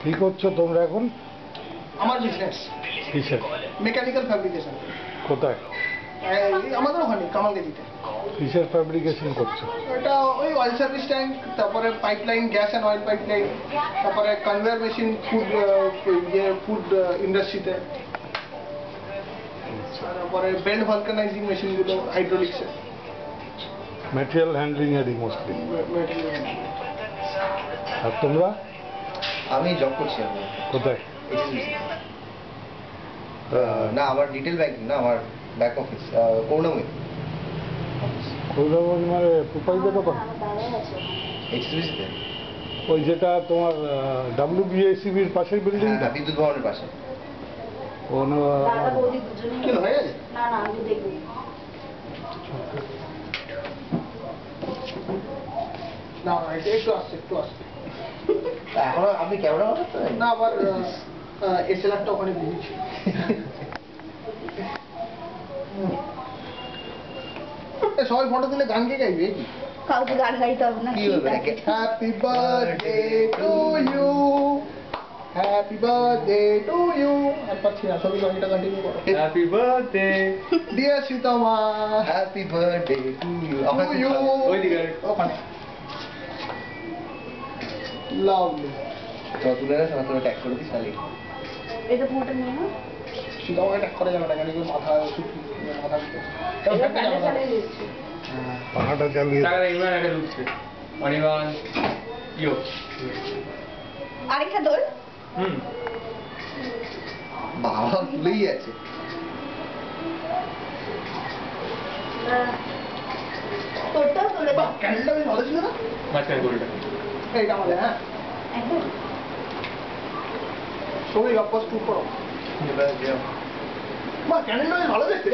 কি করছো তোমরা এখন? আমার বিজনেস কিসের? Mechanical fabrication. কোথায়? আমাদের ওখানে কামালগেজিতে। কিসের ফ্যাব্রিকেশন করছো? এটা ওই অয়েল সার্ভিস ট্যাঙ্ক, তারপরে pipeline, gas and oil pipeline, তারপরে কনভেয়ার মেশিন ফুড ইন্ডাস্ট্রিতে, তারপরে বেল্ট ভালকানাইজিং মেশিনগুলো হাইড্রোলিক্সে। ম্যাটেরিয়াল হ্যান্ডলিং এরই মোস্টলি। আর তোমরা? আমি জব করছি। কোথায়? না, আমার রিটেল ব্যাংকিং না, আমার ব্যাক অফিস করুণাময়ী। করুণাময়ী মানে পুপাইদের দোকান? এইচএসবিসিতে। ওই যেটা তোমার WBICBর পাশের বিল্ডিং, বিদ্যুৎ ভবনের পাশে। এখনো আপনি ক্যামেরা করতেন না, আবার এসএলআরটা ওখানে বুঝেছি। সবাই ফটো তুলে গান কে গাইবে? কাউকে গান গাইতে হবে না। Happy birthday to you, happy birthday to you. আর পাচ্ছি না, সবই গানটা কন্টিনিউ করো। Happy birthday dear Seetamma, happy birthday to you. ওইদিকে ওখানে লাভলি। তো তুলে না, তুলে ট্যাগ করে দিস তাহলে। এটা ফটো নিয়ে না, সীতামাকে ট্যাগ করে যাবে না, কেন কি মাথা মাথা এটা প্যানে চালিয়ে দিচ্ছি। পাখাটা চালিয়ে টাকা ইমরান একটা ঢুকছে অনিবান ইয়ো। আরেকটা দোল। বাবা তুলেই আছে। তোরটাও তুলে দাও। ক্যান্ডেলটা বেশ ভালো ছিল না? মাঝখানে গোলটা এইটা আমাদের, হ্যাঁ। একদম। সবই গপ্পা শুরু করো। মা, ক্যান্ডেলটা বেশ ভালো দেখতে।